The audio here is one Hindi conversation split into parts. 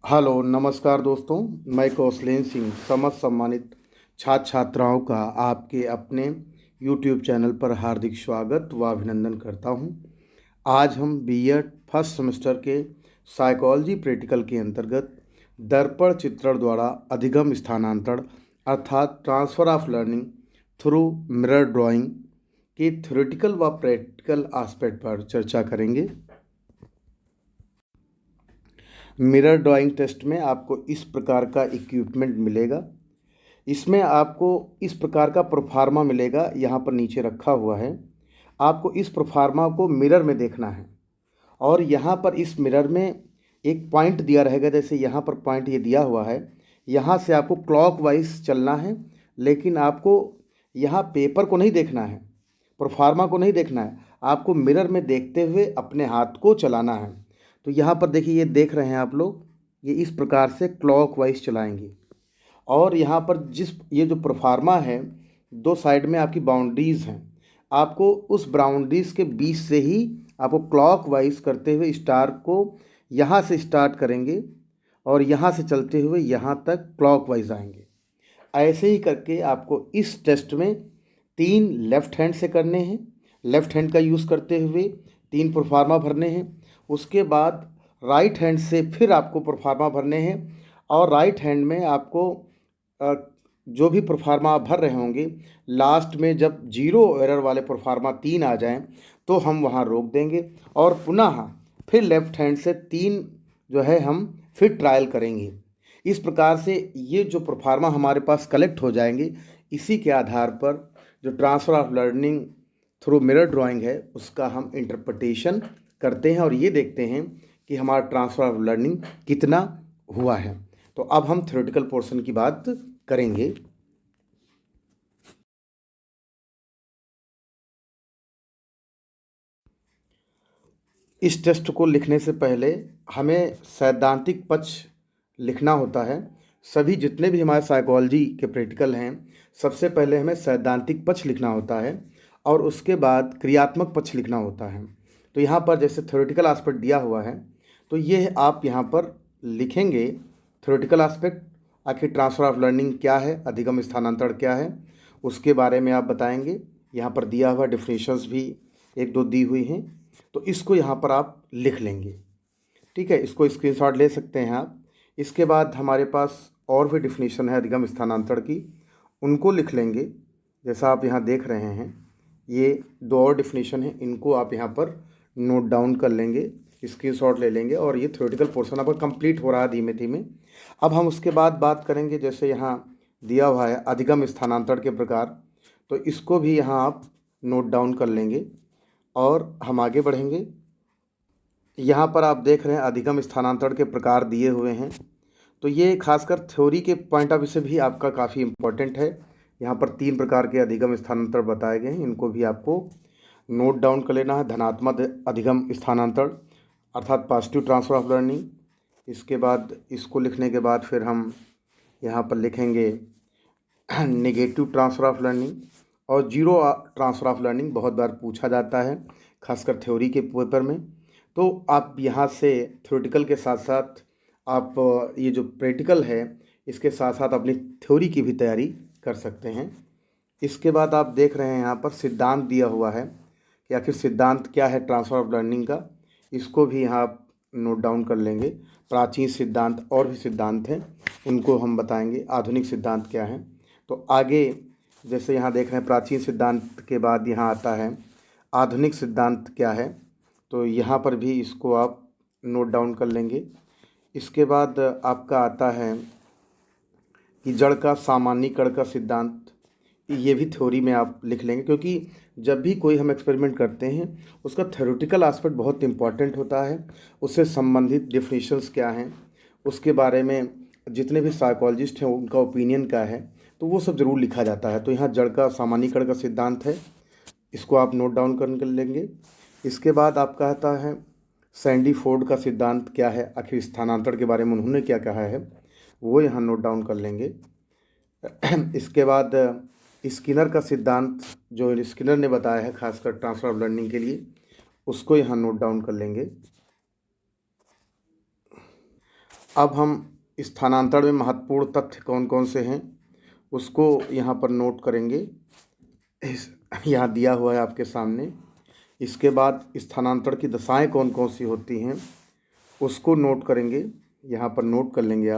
हेलो नमस्कार दोस्तों। मैं कौशलेन सिंह समस्त सम्मानित छात्र छात्राओं का आपके अपने यूट्यूब चैनल पर हार्दिक स्वागत व अभिनंदन करता हूं। आज हम बीएड फर्स्ट सेमेस्टर के साइकोलॉजी प्रैक्टिकल के अंतर्गत दर्पण चित्रण द्वारा अधिगम स्थानांतरण अर्थात transfer of learning through mirror drawing के थ्योरेटिकल व प्रैक्टिकल एस्पेक्ट पर चर्चा करेंगे। मिरर ड्राइंग टेस्ट में आपको इस प्रकार का इक्विपमेंट मिलेगा। इसमें आपको इस प्रकार का प्रोफार्मा मिलेगा, यहाँ पर नीचे रखा हुआ है। आपको इस प्रोफार्मा को मिरर में देखना है और यहाँ पर इस मिरर में एक पॉइंट दिया रहेगा, जैसे यहाँ पर पॉइंट ये दिया हुआ है। यहाँ से आपको क्लॉकवाइज चलना है, लेकिन आपको यहाँ पेपर को नहीं देखना है, प्रोफार्मा को नहीं देखना है, आपको मिरर में देखते हुए अपने हाथ को चलाना है। तो यहाँ पर देखिए, ये देख रहे हैं आप लोग, ये इस प्रकार से क्लॉकवाइज चलाएंगे। और यहाँ पर ये जो प्रोफार्मा है, दो साइड में आपकी बाउंड्रीज़ हैं, आपको उस बाउंड्रीज़ के बीच से ही आपको क्लॉकवाइज करते हुए स्टार को यहाँ से स्टार्ट करेंगे और यहाँ से चलते हुए यहाँ तक क्लॉकवाइज आएंगे। ऐसे ही करके आपको इस टेस्ट में 3 लेफ़्ट हैंड से करने हैं, लेफ़्ट हैंड का यूज़ करते हुए 3 प्रोफार्मा भरने हैं। उसके बाद राइट हैंड से फिर आपको प्रोफार्मा भरने हैं और राइट हैंड में आपको जो भी प्रोफार्मा आप भर रहे होंगे, लास्ट में जब 0 एरर वाले प्रोफार्मा 3 आ जाएं तो हम वहां रोक देंगे और पुनः फिर लेफ़्ट हैंड से 3 जो है हम फिर ट्रायल करेंगे। इस प्रकार से ये जो प्रोफार्मा हमारे पास कलेक्ट हो जाएंगे, इसी के आधार पर जो transfer of learning through mirror drawing है उसका हम इंटरप्रिटेशन करते हैं और ये देखते हैं कि हमारा ट्रांसफ़र ऑफ लर्निंग कितना हुआ है। तो अब हम थ्योरेटिकल पोर्शन की बात करेंगे। इस टेस्ट को लिखने से पहले हमें सैद्धांतिक पक्ष लिखना होता है। सभी जितने भी हमारे साइकोलॉजी के प्रैक्टिकल हैं, सबसे पहले हमें सैद्धांतिक पक्ष लिखना होता है और उसके बाद क्रियात्मक पक्ष लिखना होता है। तो यहाँ पर जैसे थ्योरेटिकल एस्पेक्ट दिया हुआ है, तो ये आप यहाँ पर लिखेंगे थ्योरेटिकल एस्पेक्ट, आखिर ट्रांसफ़र ऑफ लर्निंग क्या है, अधिगम स्थानांतरण क्या है, उसके बारे में आप बताएंगे। यहाँ पर दिया हुआ डेफिनेशंस भी 1-2 दी हुई हैं, तो इसको यहाँ पर आप लिख लेंगे। ठीक है, इसको स्क्रीनशॉट ले सकते हैं आप। इसके बाद हमारे पास और भी डेफिनेशन है अधिगम स्थानांतरण की, उनको लिख लेंगे। जैसा आप यहाँ देख रहे हैं, ये 2 और डेफिनेशन है, इनको आप यहाँ पर नोट डाउन कर लेंगे, स्क्रीनशॉट ले लेंगे और ये थ्योरेटिकल पोर्शन अब कंप्लीट हो रहा है धीमे धीमे। अब हम उसके बाद बात करेंगे, जैसे यहाँ दिया हुआ है अधिगम स्थानांतरण के प्रकार, तो इसको भी यहाँ आप नोट डाउन कर लेंगे और हम आगे बढ़ेंगे। यहाँ पर आप देख रहे हैं अधिगम स्थानांतरण के प्रकार दिए हुए हैं, तो ये खासकर थ्योरी के पॉइंट ऑफ व्यू से भी आपका काफ़ी इम्पोर्टेंट है। यहाँ पर 3 प्रकार के अधिगम स्थानांतरण बताए गए हैं, इनको भी आपको नोट डाउन कर लेना है। धनात्मक अधिगम स्थानांतरण अर्थात पॉजिटिव ट्रांसफ़र ऑफ लर्निंग। इसके बाद इसको लिखने के बाद फिर हम यहाँ पर लिखेंगे नेगेटिव ट्रांसफ़र ऑफ लर्निंग और जीरो ट्रांसफ़र ऑफ लर्निंग, बहुत बार पूछा जाता है खासकर थ्योरी के पेपर में। तो आप यहाँ से थ्योरेटिकल के साथ साथ आप ये जो प्रैक्टिकल है इसके साथ साथ अपनी थ्योरी की भी तैयारी कर सकते हैं। इसके बाद आप देख रहे हैं यहाँ पर सिद्धांत दिया हुआ है कि आखिर सिद्धांत क्या है ट्रांसफ़र ऑफ लर्निंग का, इसको भी यहाँ आप नोट डाउन कर लेंगे। प्राचीन सिद्धांत और भी सिद्धांत हैं, उनको हम बताएंगे। आधुनिक सिद्धांत क्या है, तो आगे जैसे यहाँ देख रहे हैं प्राचीन सिद्धांत के बाद यहाँ आता है आधुनिक सिद्धांत क्या है, तो यहाँ पर भी इसको आप नोट डाउन कर लेंगे। इसके बाद आपका आता है कि जड़ का सामान्यीकरण का सिद्धांत, ये भी थ्योरी में आप लिख लेंगे, क्योंकि जब भी कोई हम एक्सपेरिमेंट करते हैं उसका थ्योरेटिकल एस्पेक्ट बहुत इंपॉर्टेंट होता है। उससे संबंधित डेफिनेशंस क्या हैं, उसके बारे में जितने भी साइकोलॉजिस्ट हैं उनका ओपिनियन क्या है, तो वो सब ज़रूर लिखा जाता है। तो यहाँ जड़ का सामान्यीकरण का सिद्धांत है, इसको आप नोट डाउन कर लेंगे। इसके बाद आपका आता है सैंडी फोर्ड का सिद्धांत क्या है, आखिर स्थानांतरण के बारे में उन्होंने क्या कहा है, वो यहाँ नोट डाउन कर लेंगे। इसके बाद स्किनर का सिद्धांत जो स्किनर ने बताया है खासकर ट्रांसफ़र ऑफ लर्निंग के लिए, उसको यहाँ नोट डाउन कर लेंगे। अब हम स्थानांतरण में महत्वपूर्ण तथ्य कौन कौन से हैं उसको यहाँ पर नोट करेंगे। यहाँ दिया हुआ है आपके सामने। इसके बाद स्थानांतरण की दशाएं कौन कौन सी होती हैं उसको नोट करेंगे, यहाँ पर नोट कर लेंगे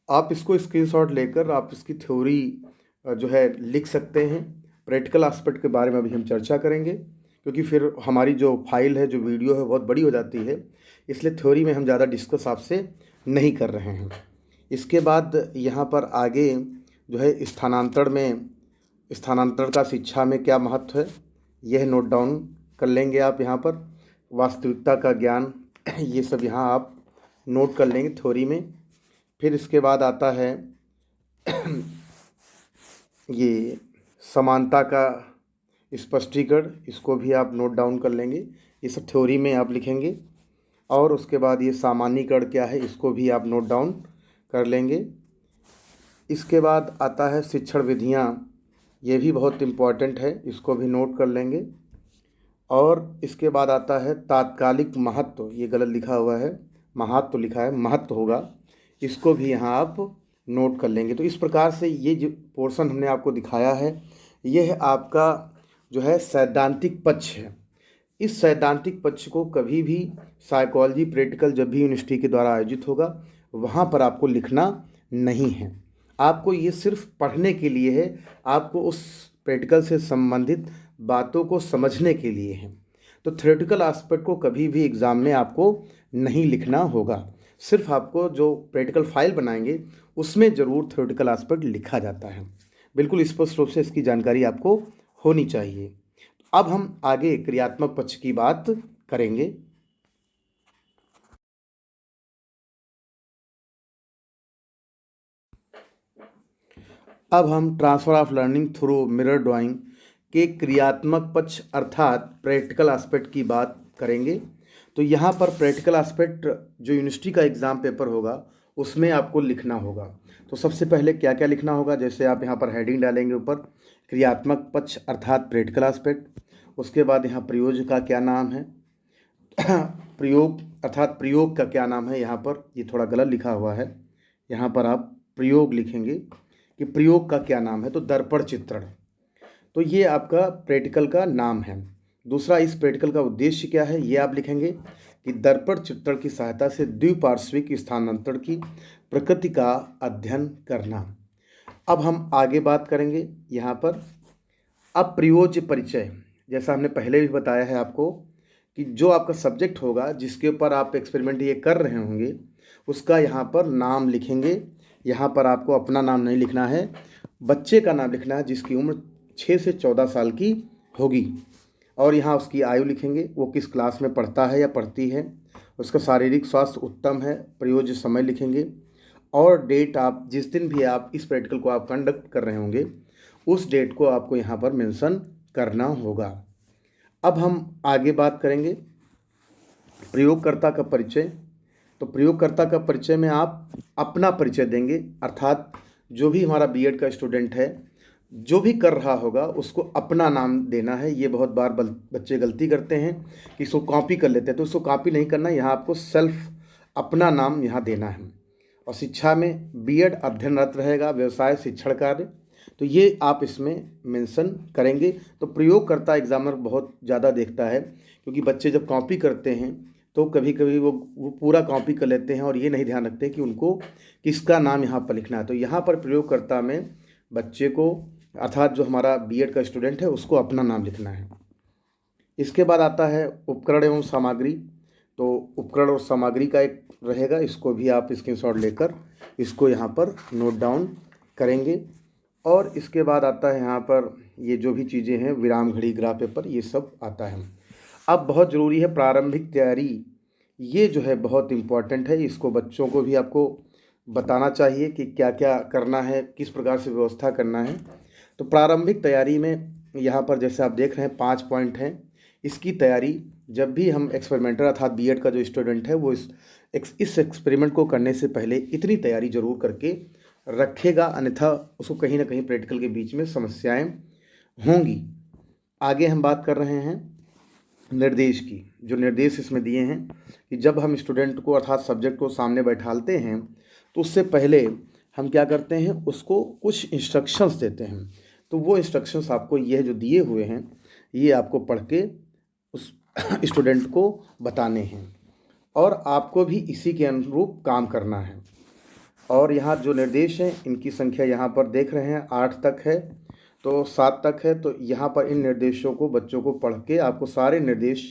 आप इसको स्क्रीनशॉट लेकर आप इसकी थ्योरी जो है लिख सकते हैं। प्रैक्टिकल एस्पेक्ट के बारे में अभी हम चर्चा करेंगे, क्योंकि फिर हमारी जो फाइल है, जो वीडियो है, बहुत बड़ी हो जाती है, इसलिए थ्योरी में हम ज़्यादा डिस्कस आपसे नहीं कर रहे हैं। इसके बाद यहाँ पर आगे जो है स्थानांतरण का शिक्षा में क्या महत्व है, यह नोट डाउन कर लेंगे आप यहाँ पर। वास्तविकता का ज्ञान ये सब यहाँ आप नोट कर लेंगे थ्योरी में। फिर इसके बाद आता है ये समानता का स्पष्टीकरण, इसको भी आप नोट डाउन कर लेंगे, ये सब थ्योरी में आप लिखेंगे। और उसके बाद ये सामान्यीकरण क्या है, इसको भी आप नोट डाउन कर लेंगे। इसके बाद आता है शिक्षण विधियाँ, ये भी बहुत इम्पॉर्टेंट है, इसको भी नोट कर लेंगे। और इसके बाद आता है तात्कालिक महत्व, ये गलत लिखा हुआ है, महत्व लिखा है, महत्व होगा, इसको भी यहाँ आप नोट कर लेंगे। तो इस प्रकार से ये जो पोर्शन हमने आपको दिखाया है, यह आपका जो है सैद्धांतिक पक्ष है। इस सैद्धांतिक पक्ष को कभी भी साइकोलॉजी प्रैक्टिकल जब भी यूनिवर्सिटी के द्वारा आयोजित होगा, वहाँ पर आपको लिखना नहीं है। आपको ये सिर्फ पढ़ने के लिए है, आपको उस प्रैक्टिकल से संबंधित बातों को समझने के लिए है। तो थ्योरेटिकल एस्पेक्ट को कभी भी एग्ज़ाम में आपको नहीं लिखना होगा। सिर्फ आपको जो प्रैक्टिकल फाइल बनाएंगे उसमें ज़रूर थ्योरेटिकल एस्पेक्ट लिखा जाता है। बिल्कुल स्पष्ट रूप से इसकी जानकारी आपको होनी चाहिए। अब हम आगे क्रियात्मक पक्ष की बात करेंगे। अब हम transfer of learning through mirror drawing के क्रियात्मक पक्ष अर्थात प्रैक्टिकल एस्पेक्ट की बात करेंगे। तो यहाँ पर प्रैक्टिकल एस्पेक्ट जो यूनिवर्सिटी का एग्ज़ाम पेपर होगा उसमें आपको लिखना होगा। तो सबसे पहले क्या क्या लिखना होगा, जैसे आप यहाँ पर हेडिंग डालेंगे ऊपर क्रियात्मक पक्ष अर्थात प्रैक्टिकल एस्पेक्ट। उसके बाद यहाँ प्रयोज्य का क्या नाम है, प्रयोग अर्थात प्रयोग का क्या नाम है, यहाँ पर ये थोड़ा गलत लिखा हुआ है, यहाँ पर आप प्रयोग लिखेंगे कि प्रयोग का क्या नाम है। तो दर्पण चित्रण, तो ये आपका प्रैक्टिकल का नाम है। दूसरा, इस प्रैक्टिकल का उद्देश्य क्या है, ये आप लिखेंगे कि दर्पण चित्रण की सहायता से द्विपार्श्विक स्थानांतरण की प्रकृति का अध्ययन करना। अब हम आगे बात करेंगे यहाँ पर अप्रयोज्य परिचय। जैसा हमने पहले भी बताया है आपको कि जो आपका सब्जेक्ट होगा जिसके ऊपर आप एक्सपेरिमेंट ये कर रहे होंगे उसका यहाँ पर नाम लिखेंगे। यहाँ पर आपको अपना नाम नहीं लिखना है, बच्चे का नाम लिखना है जिसकी उम्र 6 से 14 साल की होगी। और यहाँ उसकी आयु लिखेंगे, वो किस क्लास में पढ़ता है या पढ़ती है, उसका शारीरिक स्वास्थ्य उत्तम है, प्रयोज्य समय लिखेंगे, और डेट आप जिस दिन भी आप इस प्रैक्टिकल को आप कंडक्ट कर रहे होंगे उस डेट को आपको यहाँ पर मेंशन करना होगा। अब हम आगे बात करेंगे प्रयोगकर्ता का परिचय। तो प्रयोगकर्ता का परिचय में आप अपना परिचय देंगे, अर्थात जो भी हमारा बीएड का स्टूडेंट है जो भी कर रहा होगा उसको अपना नाम देना है। ये बहुत बार बच्चे गलती करते हैं कि इसको कॉपी कर लेते हैं, तो इसको कॉपी नहीं करना, यहाँ आपको सेल्फ अपना नाम यहाँ देना है। और शिक्षा में बीएड अध्ययनरत रहेगा, व्यवसाय शिक्षण कार्य, तो ये आप इसमें मेंशन करेंगे। तो प्रयोगकर्ता एग्जामिनर बहुत ज़्यादा देखता है, क्योंकि बच्चे जब कॉपी करते हैं तो कभी कभी वो पूरा कॉपी कर लेते हैं और ये नहीं ध्यान रखते कि उनको किसका नाम यहाँ पर लिखना है। तो यहाँ पर प्रयोगकर्ता में बच्चे को अर्थात जो हमारा बीएड का स्टूडेंट है उसको अपना नाम लिखना है। इसके बाद आता है उपकरण एवं सामग्री। तो उपकरण और सामग्री का एक रहेगा, इसको भी आप स्क्रीनशॉट लेकर इसको यहाँ पर नोट डाउन करेंगे। और इसके बाद आता है यहाँ पर ये जो भी चीज़ें हैं, विराम घड़ी, ग्राफ पेपर, ये सब आता है। अब बहुत ज़रूरी है प्रारंभिक तैयारी, ये जो है बहुत इम्पॉर्टेंट है, इसको बच्चों को भी आपको बताना चाहिए कि क्या क्या करना है, किस प्रकार से व्यवस्था करना है। तो प्रारंभिक तैयारी में यहाँ पर जैसे आप देख रहे हैं 5 पॉइंट हैं। इसकी तैयारी जब भी हम एक्सपेरिमेंटर अर्थात बीएड का जो स्टूडेंट है वो इस एक्सपेरिमेंट को करने से पहले इतनी तैयारी जरूर करके रखेगा, अन्यथा उसको कहीं ना कहीं प्रैक्टिकल के बीच में समस्याएं होंगी। आगे हम बात कर रहे हैं निर्देश की, जो निर्देश इसमें दिए हैं कि जब हम स्टूडेंट को अर्थात सब्जेक्ट को सामने बैठालते हैं तो उससे पहले हम क्या करते हैं, उसको कुछ इंस्ट्रक्शंस देते हैं। तो वो इंस्ट्रक्शंस आपको यह जो दिए हुए हैं ये आपको पढ़ के उस स्टूडेंट को बताने हैं और आपको भी इसी के अनुरूप काम करना है। और यहाँ जो निर्देश हैं इनकी संख्या यहाँ पर देख रहे हैं 8 तक है, तो 7 तक है। तो यहाँ पर इन निर्देशों को बच्चों को पढ़ के आपको सारे निर्देश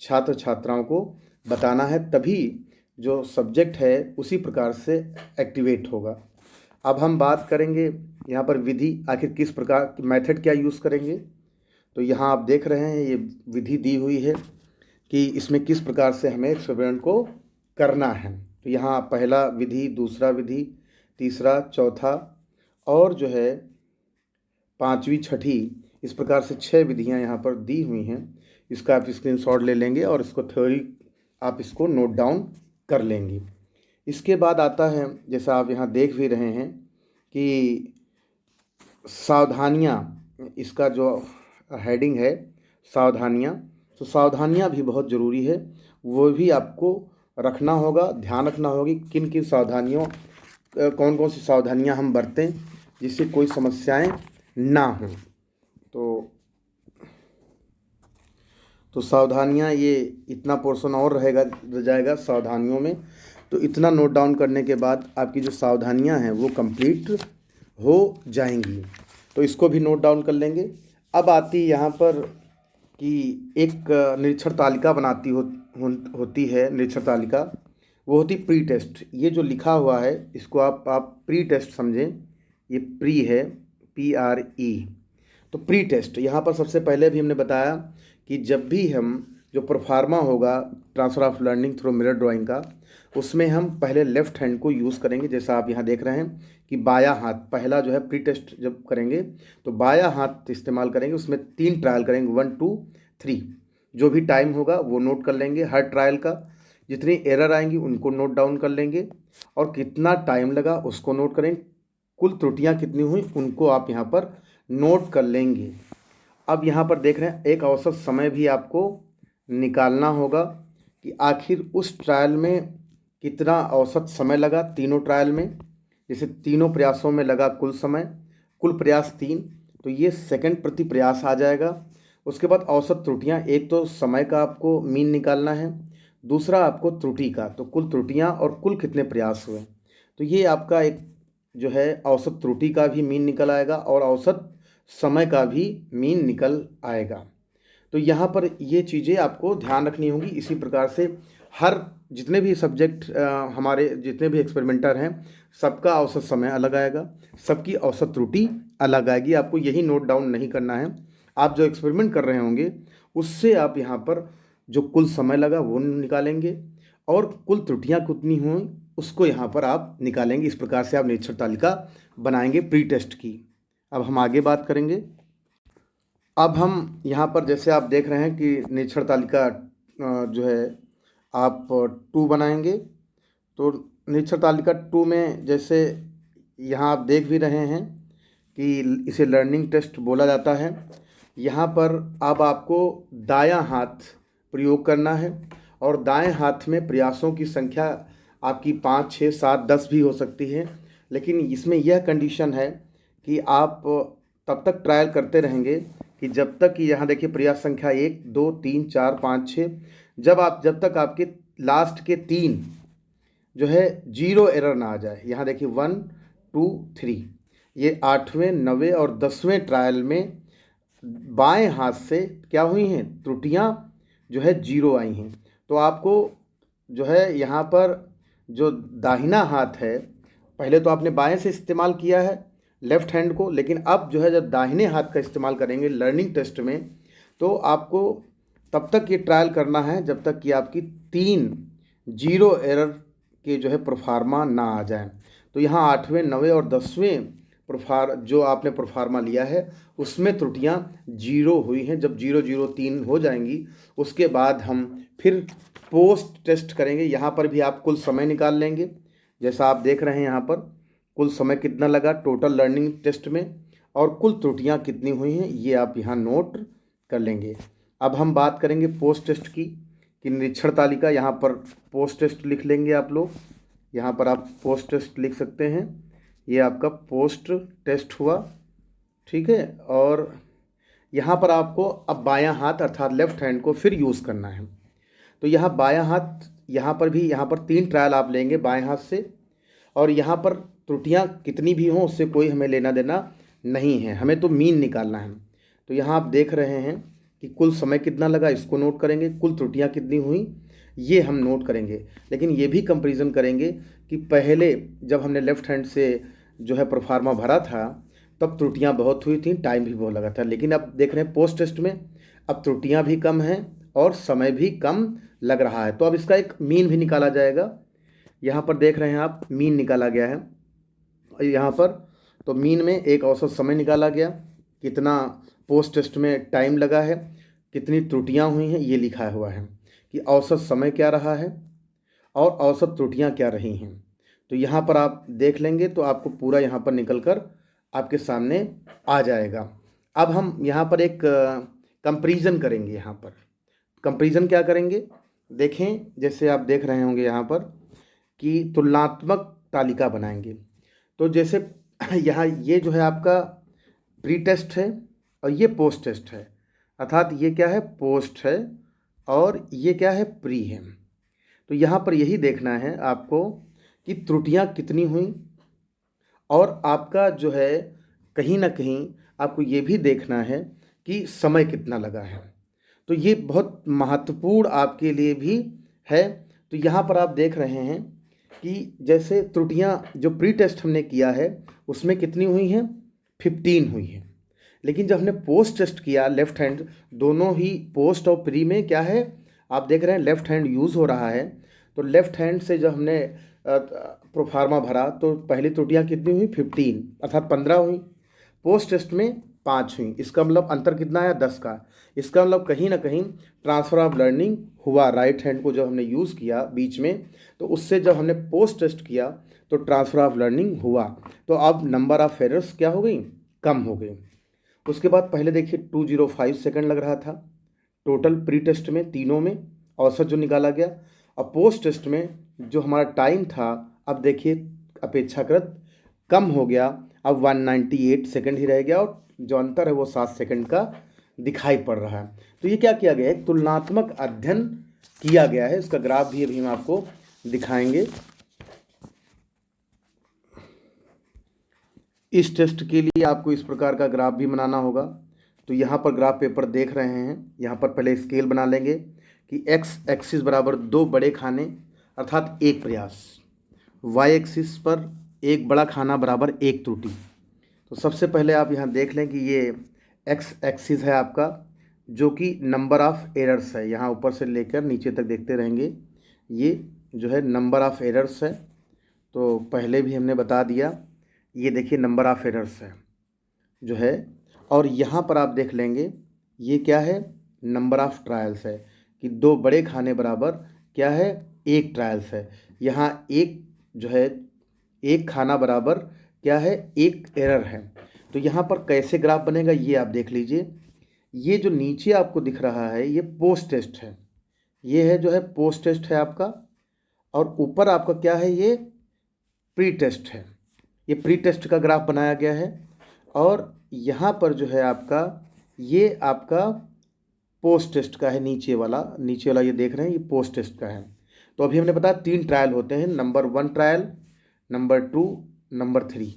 छात्र छात्राओं को बताना है, तभी जो सब्जेक्ट है उसी प्रकार से एक्टिवेट होगा। अब हम बात करेंगे यहाँ पर विधि, आखिर किस प्रकार मेथड क्या यूज़ करेंगे। तो यहाँ आप देख रहे हैं ये विधि दी हुई है कि इसमें किस प्रकार से हमें एक्सपेरिमेंट को करना है। तो यहाँ पहला विधि, दूसरा विधि, तीसरा, चौथा और जो है पांचवी, छठी, इस प्रकार से 6 विधियाँ यहाँ पर दी हुई हैं। इसका आप स्क्रीनशॉट ले लेंगे और इसको थ्योरी आप इसको नोट डाउन कर लेंगे। इसके बाद आता है, जैसा आप यहाँ देख भी रहे हैं कि सावधानियाँ, इसका जो हेडिंग है सावधानियाँ, तो सावधानियाँ भी बहुत ज़रूरी है, वो भी आपको रखना होगा, ध्यान रखना होगी किन किन सावधानियों कौन कौन सी सावधानियाँ हम बरतें जिससे कोई समस्याएं ना हो। तो सावधानियाँ, ये इतना पोर्शन और रह जाएगा सावधानियों में। तो इतना नोट डाउन करने के बाद आपकी जो सावधानियाँ हैं वो कंप्लीट हो जाएंगी। तो इसको भी नोट डाउन कर लेंगे। अब आती यहाँ पर कि एक निरीक्षण तालिका होती है निरीक्षण तालिका, वो होती प्री टेस्ट। ये जो लिखा हुआ है इसको आप प्री टेस्ट समझें, ये प्री है, PRE। तो प्री टेस्ट यहाँ पर सबसे पहले भी हमने बताया कि जब भी हम जो प्रोफार्मा होगा transfer of learning through mirror drawing का, उसमें हम पहले लेफ़्ट हैंड को यूज़ करेंगे। जैसा आप यहाँ देख रहे हैं कि बाया हाथ, पहला जो है प्री टेस्ट जब करेंगे तो बाया हाथ इस्तेमाल करेंगे। उसमें 3 ट्रायल करेंगे, 1 2 3। जो भी टाइम होगा वो नोट कर लेंगे, हर ट्रायल का जितनी एरर आएंगी उनको नोट डाउन कर लेंगे और कितना टाइम लगा उसको नोट करेंगे, कुल त्रुटियाँ कितनी हुई उनको आप यहाँ पर नोट कर लेंगे। अब यहाँ पर देख रहे हैं एक औसत समय भी आपको निकालना होगा कि आखिर उस ट्रायल में कितना औसत समय लगा, तीनों ट्रायल में। जैसे तीनों प्रयासों में लगा कुल समय, कुल प्रयास 3, तो ये सेकंड प्रति प्रयास आ जाएगा। उसके बाद औसत त्रुटियाँ, एक तो समय का आपको मीन निकालना है, दूसरा आपको त्रुटि का, तो कुल त्रुटियाँ और कुल कितने प्रयास हुए। तो ये आपका एक जो है औसत त्रुटि का भी मीन निकल आएगा और औसत समय का भी मीन निकल आएगा। तो यहाँ पर ये चीज़ें आपको ध्यान रखनी होंगी। इसी प्रकार से हर जितने भी सब्जेक्ट हमारे जितने भी एक्सपेरिमेंटर हैं सबका औसत समय अलग आएगा, सबकी औसत त्रुटि अलग आएगी। आपको यही नोट डाउन नहीं करना है। आप जो एक्सपेरिमेंट कर रहे होंगे उससे आप यहाँ पर जो कुल समय लगा वो निकालेंगे और कुल त्रुटियाँ कितनी हुई उसको यहाँ पर आप निकालेंगे। इस प्रकार से आप निरीक्षण तालिका बनाएंगे प्री टेस्ट की। अब हम आगे बात करेंगे। अब हम यहाँ पर जैसे आप देख रहे हैं कि निरीक्षण तालिका जो है आप 2 बनाएंगे। तो निरीक्षण तालिका 2 में जैसे यहाँ आप देख भी रहे हैं कि इसे लर्निंग टेस्ट बोला जाता है। यहाँ पर अब आपको दायां हाथ प्रयोग करना है और दाएं हाथ में प्रयासों की संख्या आपकी 5 6 7 10 भी हो सकती है, लेकिन इसमें यह कंडीशन है कि आप तब तक ट्रायल करते रहेंगे कि जब तक कि यहाँ देखिए प्रयास संख्या 1 2 3 4 5 6, जब तक आपके लास्ट के 3 जो है 0 एरर ना आ जाए। यहाँ देखिए 1 2 3, ये 8वें 9वें और 10वें ट्रायल में बाएं हाथ से क्या हुई हैं त्रुटियां जो है 0 आई हैं। तो आपको जो है यहाँ पर जो दाहिना हाथ है, पहले तो आपने बाएं से इस्तेमाल किया है लेफ़्ट हैंड को, लेकिन अब जो है जब दाहिने हाथ का इस्तेमाल करेंगे लर्निंग टेस्ट में तो आपको तब तक ये ट्रायल करना है जब तक कि आपकी 3 0 एरर के जो है प्रोफार्मा ना आ जाए। तो यहाँ 8वें 9वें और 10वें जो आपने प्रोफार्मा लिया है उसमें त्रुटियां 0 हुई हैं। जब 0 0 3 हो जाएंगी उसके बाद हम फिर पोस्ट टेस्ट करेंगे। यहाँ पर भी आप कुल समय निकाल लेंगे। जैसा आप देख रहे हैं यहाँ पर कुल समय कितना लगा टोटल लर्निंग टेस्ट में और कुल त्रुटियां कितनी हुई हैं ये आप यहाँ नोट कर लेंगे। अब हम बात करेंगे पोस्ट टेस्ट की, कि निरीक्षण तालिका, यहाँ पर पोस्ट टेस्ट लिख लेंगे आप लोग। यहाँ पर आप पोस्ट टेस्ट लिख सकते हैं, ये आपका पोस्ट टेस्ट हुआ, ठीक है। और यहाँ पर आपको अब बायां हाथ अर्थात लेफ्ट हैंड को फिर यूज़ करना है। तो यहाँ बायां हाथ, यहाँ पर भी, यहाँ पर 3 ट्रायल आप लेंगे बाएं हाथ से, और यहाँ पर त्रुटियाँ कितनी भी हों उससे कोई हमें लेना देना नहीं है, हमें तो मीन निकालना है। तो यहाँ आप देख रहे हैं कि कुल समय कितना लगा, इसको नोट करेंगे, कुल त्रुटियाँ कितनी हुई ये हम नोट करेंगे। लेकिन ये भी कंपैरिजन करेंगे कि पहले जब हमने लेफ़्ट हैंड से जो है प्रोफार्मा भरा था तब त्रुटियाँ बहुत हुई थी, टाइम भी बहुत लगा था। लेकिन अब देख रहे हैं पोस्ट टेस्ट में अब त्रुटियाँ भी कम हैं और समय भी कम लग रहा है। तो अब इसका एक मीन भी निकाला जाएगा। यहाँ पर देख रहे हैं आप, मीन निकाला गया है यहाँ पर। तो मीन में एक औसत समय निकाला गया, कितना पोस्ट टेस्ट में टाइम लगा है, कितनी त्रुटियां हुई हैं, ये लिखा हुआ है कि औसत समय क्या रहा है और औसत त्रुटियां क्या रही हैं। तो यहाँ पर आप देख लेंगे तो आपको पूरा यहाँ पर निकल कर आपके सामने आ जाएगा। अब हम यहाँ पर एक कंपैरिजन करेंगे। यहाँ पर कंपैरिजन क्या करेंगे, देखें, जैसे आप देख रहे होंगे यहाँ पर कि तुलनात्मक तालिका बनाएंगे। तो जैसे यहाँ ये जो है आपका प्री टेस्ट है और ये पोस्ट टेस्ट है, अर्थात ये क्या है, पोस्ट है और ये क्या है, प्री है। तो यहाँ पर यही देखना है आपको कि त्रुटियाँ कितनी हुई, और आपका जो है कहीं ना कहीं आपको ये भी देखना है कि समय कितना लगा है। तो ये बहुत महत्वपूर्ण आपके लिए भी है। तो यहाँ पर आप देख रहे हैं कि जैसे त्रुटियाँ जो प्री टेस्ट हमने किया है उसमें कितनी हुई हैं, 15 हुई हैं। लेकिन जब हमने पोस्ट टेस्ट किया लेफ़्ट हैंड, दोनों ही पोस्ट और प्री में क्या है, आप देख रहे हैं लेफ़्ट हैंड यूज़ हो रहा है। तो लेफ़्ट हैंड से जब हमने प्रोफार्मा भरा तो पहली त्रुटियाँ कितनी हुई, 15 अर्थात 15 हुई। पोस्ट टेस्ट में 5 हुई। इसका मतलब अंतर कितना आया, 10 का। इसका मतलब कहीं ना कहीं ट्रांसफ़र ऑफ लर्निंग हुआ। राइट हैंड को जब हमने यूज़ किया बीच में, तो उससे जब हमने पोस्ट टेस्ट किया तो ट्रांसफ़र ऑफ लर्निंग हुआ। तो अब नंबर ऑफ़ एरर्स क्या हो गई, कम हो गई। उसके बाद पहले देखिए 205 सेकंड लग रहा था टोटल प्री टेस्ट में, तीनों में औसत जो निकाला गया। और पोस्ट टेस्ट में जो हमारा टाइम था अब देखिए अपेक्षाकृत कम हो गया, अब 198 सेकंड ही रह गया, और जो अंतर है वो 7 सेकंड का दिखाई पड़ रहा है। तो ये क्या किया गया है, तुलनात्मक अध्ययन किया गया है। इसका ग्राफ भी अभी हम आपको दिखाएंगे। इस टेस्ट के लिए आपको इस प्रकार का ग्राफ भी बनाना होगा। तो यहाँ पर ग्राफ पेपर देख रहे हैं, यहाँ पर पहले स्केल बना लेंगे कि एक्स एक्सिस बराबर 2 बड़े खाने अर्थात 1 प्रयास, वाई एक्सिस पर 1 बड़ा खाना बराबर 1 त्रुटि। तो सबसे पहले आप यहाँ देख लें कि ये एक्स एक्सिस है आपका, जो कि नंबर ऑफ़ एरर्स है। यहाँ ऊपर से लेकर नीचे तक देखते रहेंगे, ये जो है नंबर ऑफ़ एरर्स है। तो पहले भी हमने बता दिया, ये देखिए नंबर ऑफ़ एरर्स है जो है। और यहाँ पर आप देख लेंगे ये क्या है, नंबर ऑफ़ ट्रायल्स है, कि 2 बड़े खाने बराबर क्या है, 1 ट्रायल्स है। यहाँ एक जो है 1 खाना बराबर क्या है, 1 एरर है। तो यहाँ पर कैसे ग्राफ बनेगा ये आप देख लीजिए। ये जो नीचे आपको दिख रहा है ये पोस्ट टेस्ट है, ये है जो है पोस्ट टेस्ट है आपका, और ऊपर आपका क्या है, ये प्री टेस्ट है। ये प्री टेस्ट का ग्राफ बनाया गया है। और यहाँ पर जो है आपका ये आपका पोस्ट टेस्ट का है, नीचे वाला ये देख रहे हैं, ये पोस्ट टेस्ट का है। तो अभी हमने बताया 3 ट्रायल होते हैं, नंबर 1 ट्रायल, नंबर 2, नंबर 3।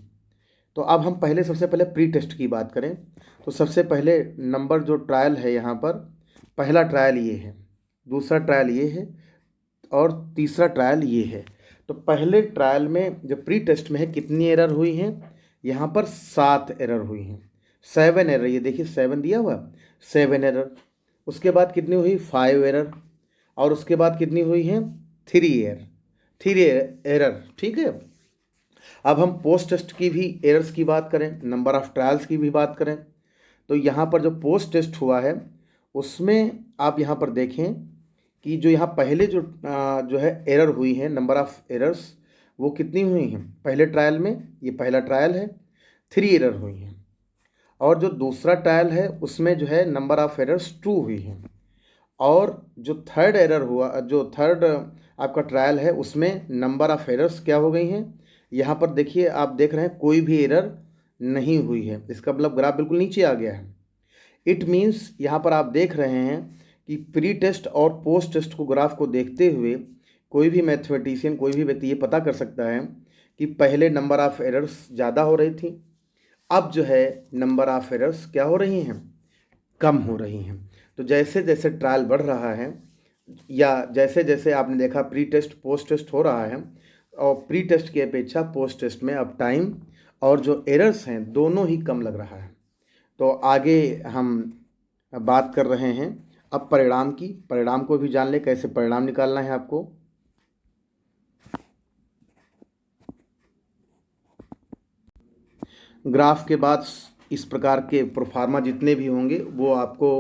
तो अब हम सबसे पहले प्री टेस्ट की बात करें तो सबसे पहले नंबर जो ट्रायल है यहाँ पर, पहला ट्रायल ये है, दूसरा ट्रायल ये है और तीसरा ट्रायल ये है। तो पहले ट्रायल में जो प्री टेस्ट में है कितनी एरर हुई हैं, यहाँ पर 7 एरर हुई हैं, 7 एरर, ये देखिए 7 दिया हुआ, 7 एरर। उसके बाद कितनी हुई, 5 एरर, और उसके बाद कितनी हुई हैं, 3 एरर, ठीक है। अब हम पोस्ट टेस्ट की भी एरर्स की बात करें, नंबर ऑफ़ ट्रायल्स की भी बात करें, तो यहाँ पर जो पोस्ट टेस्ट हुआ है उसमें आप यहाँ पर देखें कि जो यहाँ पहले जो है एरर हुई है, नंबर ऑफ़ एरर्स, वो कितनी हुई हैं पहले ट्रायल में, ये पहला ट्रायल है, 3 एरर हुई हैं। और जो दूसरा ट्रायल है उसमें जो है नंबर ऑफ़ एरर्स ट्रू हुई हैं। और जो थर्ड एरर हुआ, जो थर्ड आपका ट्रायल है, उसमें नंबर ऑफ़ एरर्स क्या हो गई हैं, यहाँ पर देखिए, आप देख रहे हैं कोई भी एरर नहीं हुई है। इसका मतलब ग्राफ बिल्कुल नीचे आ गया है। इट मीन्स यहाँ पर आप देख रहे हैं कि प्री टेस्ट और पोस्ट टेस्ट को ग्राफ को देखते हुए कोई भी मैथमेटिशियन, कोई भी व्यक्ति ये पता कर सकता है कि पहले नंबर ऑफ़ एरर्स ज़्यादा हो रही थी, अब जो है नंबर ऑफ़ एरर्स क्या हो रही हैं, कम हो रही हैं। तो जैसे जैसे ट्रायल बढ़ रहा है, या जैसे जैसे आपने देखा प्री टेस्ट पोस्ट टेस्ट हो रहा है, और प्री टेस्ट की अपेक्षा पोस्ट टेस्ट में अब टाइम और जो एरर्स हैं दोनों ही कम लग रहा है। तो आगे हम बात कर रहे हैं अब परिणाम की। परिणाम को भी जान ले, कैसे परिणाम निकालना है आपको। ग्राफ के बाद इस प्रकार के प्रोफार्मा जितने भी होंगे वो आपको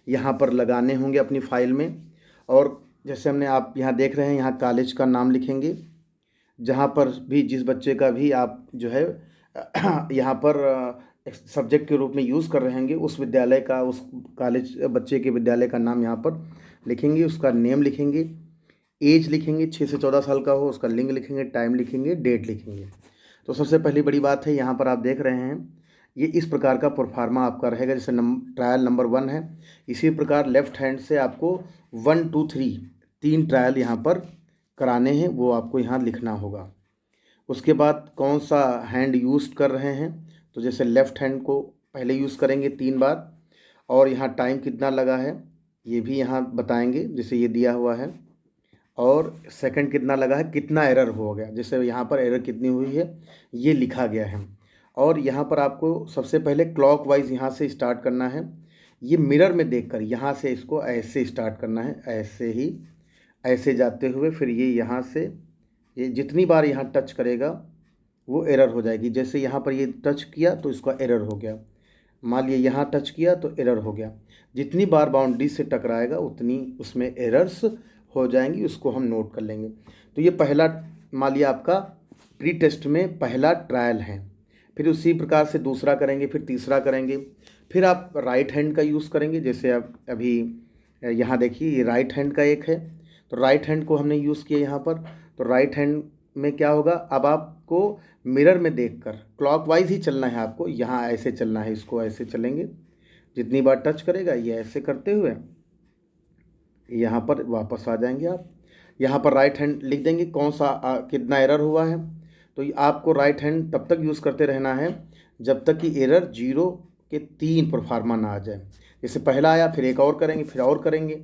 यहाँ पर लगाने होंगे अपनी फाइल में। और जैसे हमने, आप यहाँ देख रहे हैं, यहाँ कॉलेज का नाम लिखेंगे, जहाँ पर भी जिस बच्चे का भी आप जो है यहाँ पर सब्जेक्ट के रूप में यूज़ कर रहे होंगे, उस विद्यालय का, उस कॉलेज बच्चे के विद्यालय का नाम यहाँ पर लिखेंगे, उसका नेम लिखेंगे, एज लिखेंगे, 6 से 14 साल का हो, उसका लिंग लिखेंगे, टाइम लिखेंगे, डेट लिखेंगे। तो सबसे पहली बड़ी बात है, यहाँ पर आप देख रहे हैं ये इस प्रकार का प्रोफार्मा आपका रहेगा, जैसे ट्रायल नंबर 1 है। इसी प्रकार लेफ्ट हैंड से आपको 1 2 3 3 ट्रायल यहाँ पर कराने हैं, वो आपको यहाँ लिखना होगा। उसके बाद कौन सा हैंड यूज़ कर रहे हैं, तो जैसे लेफ़्ट हैंड को पहले यूज़ करेंगे 3 बार, और यहाँ टाइम कितना लगा है ये भी यहाँ बताएंगे, जैसे ये दिया हुआ है, और सेकंड कितना लगा है, कितना एरर हो गया, जैसे यहाँ पर एरर कितनी हुई है ये लिखा गया है। और यहाँ पर आपको सबसे पहले क्लॉकवाइज यहाँ से स्टार्ट करना है, ये मिरर में देखकर यहाँ से इसको ऐसे स्टार्ट करना है, ऐसे ही, ऐसे जाते हुए फिर ये यहाँ से, ये जितनी बार यहाँ टच करेगा वो एरर हो जाएगी। जैसे यहाँ पर ये टच किया तो इसका एरर हो गया, मान लिया यहाँ टच किया तो एरर हो गया। जितनी बार बाउंड्री से टकराएगा उतनी उसमें एरर्स हो जाएंगी, उसको हम नोट कर लेंगे। तो ये पहला, मान लिया आपका प्री टेस्ट में पहला ट्रायल है, फिर उसी प्रकार से दूसरा करेंगे, फिर तीसरा करेंगे, फिर आप राइट हैंड का यूज़ करेंगे। जैसे आप अभी यहाँ देखिए, ये राइट हैंड का एक है, तो राइट हैंड को हमने यूज़ किया यहाँ पर। तो राइट हैंड में क्या होगा, अब आपको मिरर में देखकर क्लॉकवाइज ही चलना है, आपको यहाँ ऐसे चलना है, इसको ऐसे चलेंगे, जितनी बार टच करेगा ये ऐसे करते हुए यहाँ पर वापस आ जाएंगे। आप यहाँ पर राइट हैंड लिख देंगे कौन सा कितना एरर हुआ है। तो आपको राइट हैंड तब तक यूज़ करते रहना है जब तक कि एरर 0 के 3 प्रोफार्मा ना आ जाए। जैसे पहला आया, फिर एक और करेंगे, फिर और करेंगे,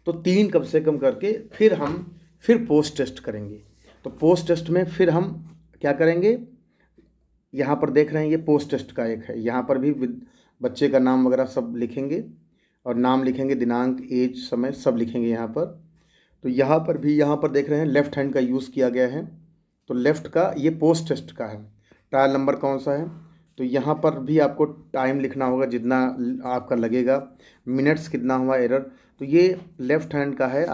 तो 3 कम से कम करके फिर हम पोस्ट टेस्ट करेंगे। तो पोस्ट टेस्ट में फिर हम क्या करेंगे, यहाँ पर देख रहे हैं ये पोस्ट टेस्ट का एक है, यहाँ पर भी बच्चे का नाम वगैरह सब लिखेंगे, और नाम लिखेंगे, दिनांक, एज, समय सब लिखेंगे यहाँ पर। तो यहाँ पर भी, यहाँ पर देख रहे हैं लेफ़्ट हैंड का यूज़ किया गया है, तो लेफ़्ट का ये पोस्ट टेस्ट का है। ट्रायल नंबर कौन सा है, तो यहाँ पर भी आपको टाइम लिखना होगा जितना आपका लगेगा, मिनट्स कितना हुआ एरर। तो ये लेफ़्ट हैंड का है,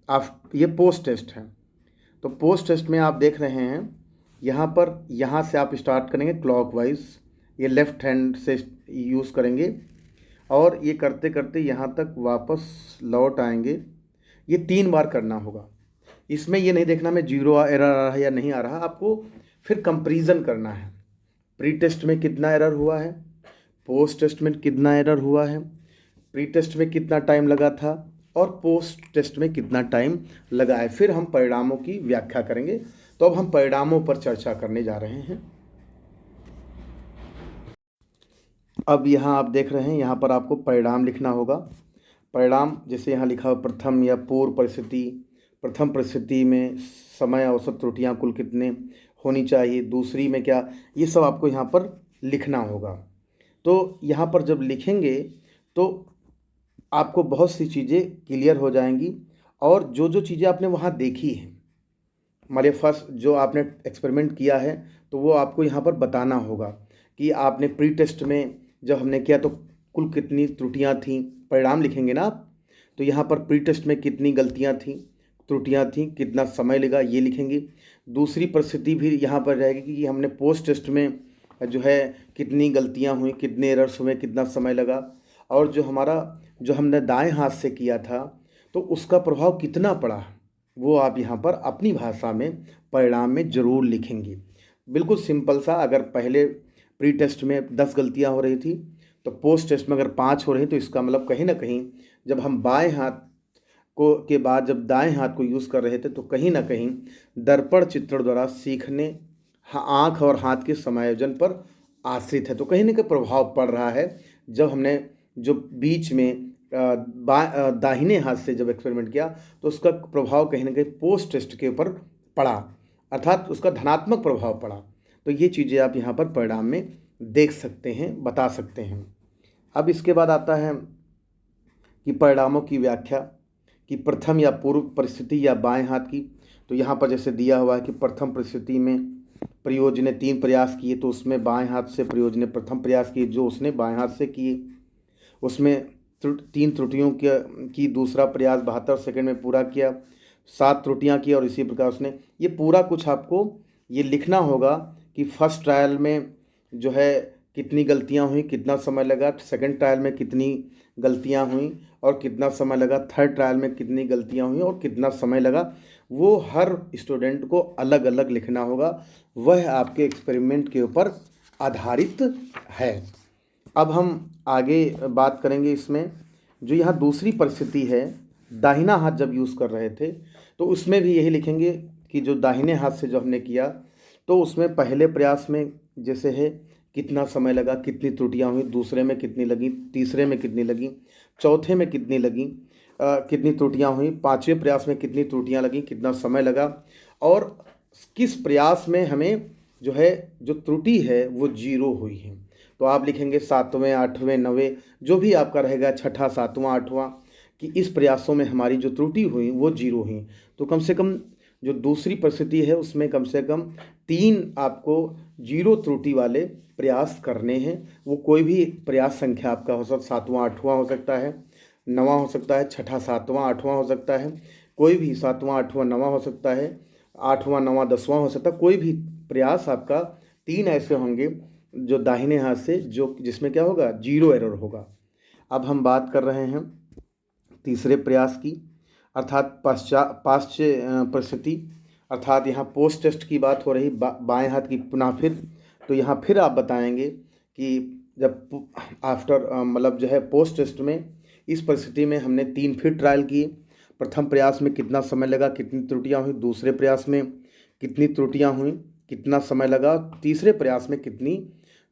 आप ये पोस्ट टेस्ट है। तो पोस्ट टेस्ट में आप देख रहे हैं यहाँ पर, यहाँ से आप स्टार्ट करेंगे क्लॉकवाइज, ये लेफ़्ट हैंड से यूज़ करेंगे, और ये करते करते यहाँ तक वापस लौट आएंगे। ये 3 बार करना होगा। इसमें ये नहीं देखना मैं 0 एरर आ रहा है या नहीं आ रहा, आपको फिर कंपैरिजन करना है, प्री टेस्ट में कितना एरर हुआ है, पोस्ट टेस्ट में कितना एरर हुआ है, प्री टेस्ट में कितना टाइम लगा था, और पोस्ट टेस्ट में कितना टाइम लगा है। फिर हम परिणामों की व्याख्या करेंगे। तो अब हम परिणामों पर चर्चा करने जा रहे हैं। अब यहाँ आप देख रहे हैं, यहाँ पर आपको परिणाम लिखना होगा। परिणाम जैसे यहाँ लिखा हुआ प्रथम या पूर्व परिस्थिति, प्रथम परिस्थिति में समय औसत त्रुटियाँ कुल कितने होनी चाहिए, दूसरी में क्या, ये सब आपको यहाँ पर लिखना होगा। तो यहाँ पर जब लिखेंगे तो आपको बहुत सी चीज़ें क्लियर हो जाएंगी, और जो जो चीज़ें आपने वहाँ देखी हैं, हमारे फर्स्ट जो आपने एक्सपेरिमेंट किया है, तो वो आपको यहाँ पर बताना होगा कि आपने प्री टेस्ट में जब हमने किया तो कुल कितनी त्रुटियाँ थीं। परिणाम लिखेंगे ना आप, तो यहाँ पर प्री टेस्ट में कितनी गलतियाँ थीं, त्रुटियाँ थीं, कितना समय लगा, ये लिखेंगे। दूसरी परिस्थिति भी यहाँ पर रहेगी कि हमने पोस्ट टेस्ट में जो है कितनी गलतियां हुई, कितने एरर्स हुए, कितना समय लगा, और जो हमने दाएं हाथ से किया था तो उसका प्रभाव कितना पड़ा, वो आप यहाँ पर अपनी भाषा में परिणाम में ज़रूर लिखेंगे। बिल्कुल सिंपल सा, अगर पहले प्री टेस्ट में 10 गलतियाँ हो रही थी तो पोस्ट टेस्ट में अगर 5 हो रही तो इसका मतलब कहीं ना कहीं जब हम बाएं हाथ को के बाद जब दाएं हाथ को यूज़ कर रहे थे तो कहीं ना कहीं दर्पण चित्रण द्वारा सीखने आँख और हाथ के समायोजन पर आश्रित है, तो कहीं ना कहीं प्रभाव पड़ रहा है। जब हमने जो बीच में दाहिने हाथ से जब एक्सपेरिमेंट किया तो उसका प्रभाव कहीं ना कहीं पोस्ट टेस्ट के ऊपर पड़ा, अर्थात उसका धनात्मक प्रभाव पड़ा। तो ये चीज़ें आप यहाँ पर परिणाम में देख सकते हैं, बता सकते हैं। अब इसके बाद आता है कि परिणामों की व्याख्या, कि प्रथम या पूर्व परिस्थिति या बाएं हाथ की। तो यहाँ पर जैसे दिया हुआ है कि प्रथम परिस्थिति में प्रयोज ने 3 प्रयास किए, तो उसमें बाएं हाथ से प्रयोज ने प्रथम प्रयास किए जो उसने बाएं हाथ से किए, उसमें 3 त्रुटियों की दूसरा प्रयास 72 सेकंड में पूरा किया, 7 त्रुटियां की, और इसी प्रकार उसने ये पूरा कुछ आपको ये लिखना होगा कि फर्स्ट ट्रायल में जो है कितनी गलतियां हुई, कितना समय लगा, सेकंड ट्रायल में कितनी गलतियां हुई और कितना समय लगा, थर्ड ट्रायल में कितनी गलतियां हुई और कितना समय लगा, वो हर स्टूडेंट को अलग अलग लिखना होगा। वह आपके एक्सपेरिमेंट के ऊपर आधारित है। अब हम आगे बात करेंगे इसमें, जो यहाँ दूसरी परिस्थिति है, दाहिना हाथ जब यूज़ कर रहे थे तो उसमें भी यही लिखेंगे कि जो दाहिने हाथ से जो हमने किया तो उसमें पहले प्रयास में जैसे है कितना समय लगा, कितनी त्रुटियां हुई, दूसरे में कितनी लगी, तीसरे में कितनी लगी, चौथे में कितनी लगी, कितनी त्रुटियां हुई, पाँचवें प्रयास में कितनी त्रुटियां लगी, कितना समय लगा, और किस प्रयास में हमें जो है जो त्रुटि है वो 0 हुई है। तो आप लिखेंगे 7वें, 8वें, 9वें, जो भी आपका रहेगा, छठा, 7वां, 8वां, कि इस प्रयासों में हमारी जो त्रुटि हुई वो 0 हुई। तो कम से कम जो दूसरी परिस्थिति है उसमें कम से कम 3 आपको 0 त्रुटि वाले प्रयास करने हैं। वो कोई भी प्रयास संख्या आपका हो सकता, 7वां, 8वां हो सकता है, 9वां हो सकता है, छठा, 7वां, 8वां हो सकता है, कोई भी 7वां, 8वां, 9वां हो सकता है, 8वां, 9वां, 10वां हो सकता है, कोई भी प्रयास आपका 3 ऐसे होंगे जो दाहिने हाथ से जो जिसमें क्या होगा, 0 एरर होगा। अब हम बात कर रहे हैं तीसरे प्रयास की, अर्थात पाश्चात्य परिस्थिति, अर्थात यहाँ पोस्ट टेस्ट की बात हो रही, बाएं हाथ की पुनः फिर। तो यहाँ फिर आप बताएंगे कि जब आफ्टर मतलब जो है पोस्ट टेस्ट में इस परिस्थिति में हमने 3 फिर ट्रायल किए। प्रथम प्रयास में कितना समय लगा, कितनी त्रुटियां हुई, दूसरे प्रयास में कितनी त्रुटियां हुई, कितना समय लगा, तीसरे प्रयास में कितनी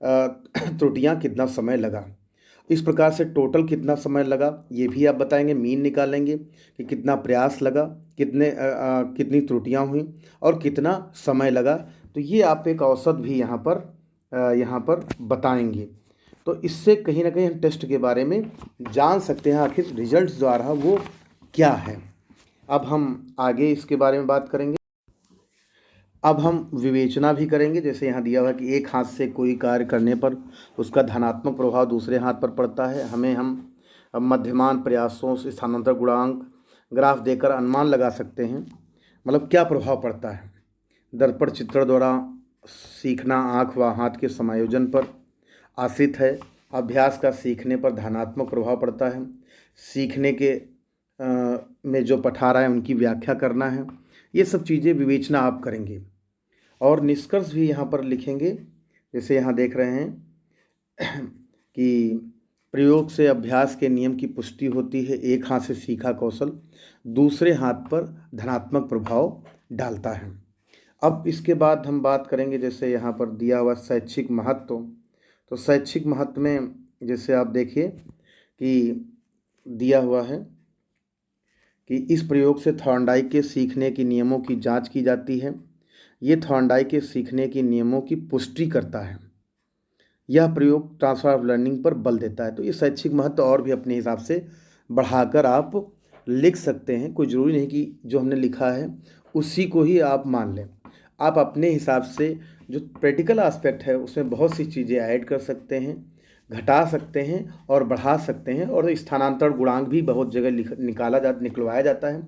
त्रुटियां, कितना समय लगा। इस प्रकार से टोटल कितना समय लगा ये भी आप बताएंगे, मीन निकालेंगे कि कितना प्रयास लगा, कितनी त्रुटियां हुई और कितना समय लगा। तो ये आप एक औसत भी यहाँ पर बताएंगे। तो इससे कहीं ना कहीं हम टेस्ट के बारे में जान सकते हैं आखिर रिजल्ट जो आ रहा वो क्या है। अब हम आगे इसके बारे में बात करेंगे। अब हम विवेचना भी करेंगे, जैसे यहाँ दिया हुआ है कि एक हाथ से कोई कार्य करने पर उसका धनात्मक प्रभाव दूसरे हाथ पर पड़ता है। हम मध्यमान प्रयासों से स्थानांतर गुणांक ग्राफ देकर अनुमान लगा सकते हैं, मतलब क्या प्रभाव पड़ता है। दर्पण चित्रण द्वारा सीखना आँख व हाथ के समायोजन पर आश्रित है। अभ्यास का सीखने पर धनात्मक प्रभाव पड़ता है। सीखने के में जो पढ़ा रहा है उनकी व्याख्या करना है। ये सब चीज़ें विवेचना आप करेंगे और निष्कर्ष भी यहाँ पर लिखेंगे। जैसे यहाँ देख रहे हैं कि प्रयोग से अभ्यास के नियम की पुष्टि होती है। एक हाथ से सीखा कौशल दूसरे हाथ पर धनात्मक प्रभाव डालता है। अब इसके बाद हम बात करेंगे, जैसे यहाँ पर दिया हुआ शैक्षिक महत्व। तो शैक्षिक महत्व में जैसे आप देखिए कि दिया हुआ है कि इस प्रयोग से थॉर्नडाइक के सीखने के नियमों की जांच की जाती है। ये थॉर्नडाइक के सीखने के नियमों की पुष्टि करता है। यह प्रयोग ट्रांसफर ऑफ लर्निंग पर बल देता है। तो ये शैक्षिक महत्व और भी अपने हिसाब से बढ़ाकर आप लिख सकते हैं। कोई ज़रूरी नहीं कि जो हमने लिखा है उसी को ही आप मान लें। आप अपने हिसाब से जो प्रैक्टिकल एस्पेक्ट है उसमें बहुत सी चीज़ें ऐड कर सकते हैं, घटा सकते हैं और बढ़ा सकते हैं। और स्थानांतरण गुणांक भी बहुत जगह निकलवाया जाता है।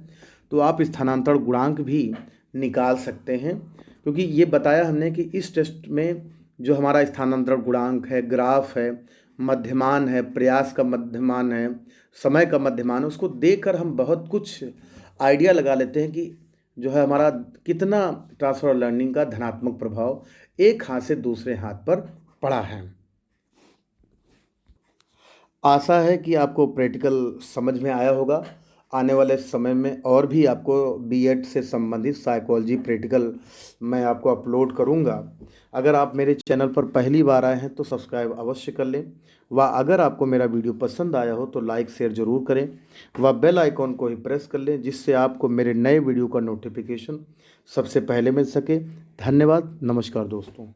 तो आप स्थानांतरण गुणांक भी निकाल सकते हैं, क्योंकि ये बताया हमने कि इस टेस्ट में जो हमारा स्थानांतरण गुणांक है, ग्राफ है, मध्यमान है, प्रयास का मध्यमान है, समय का मध्यमान है, उसको देखकर हम बहुत कुछ आइडिया लगा लेते हैं कि जो है हमारा कितना ट्रांसफर लर्निंग का धनात्मक प्रभाव एक हाथ से दूसरे हाथ पर पड़ा है। आशा है कि आपको प्रैक्टिकल समझ में आया होगा। आने वाले समय में और भी आपको बीएड से संबंधित साइकोलॉजी प्रैक्टिकल मैं आपको अपलोड करूंगा। अगर आप मेरे चैनल पर पहली बार आए हैं तो सब्सक्राइब अवश्य कर लें, व अगर आपको मेरा वीडियो पसंद आया हो तो लाइक शेयर ज़रूर करें, व बेल आइकॉन को ही प्रेस कर लें, जिससे आपको मेरे नए वीडियो का नोटिफिकेशन सबसे पहले मिल सके। धन्यवाद। नमस्कार दोस्तों।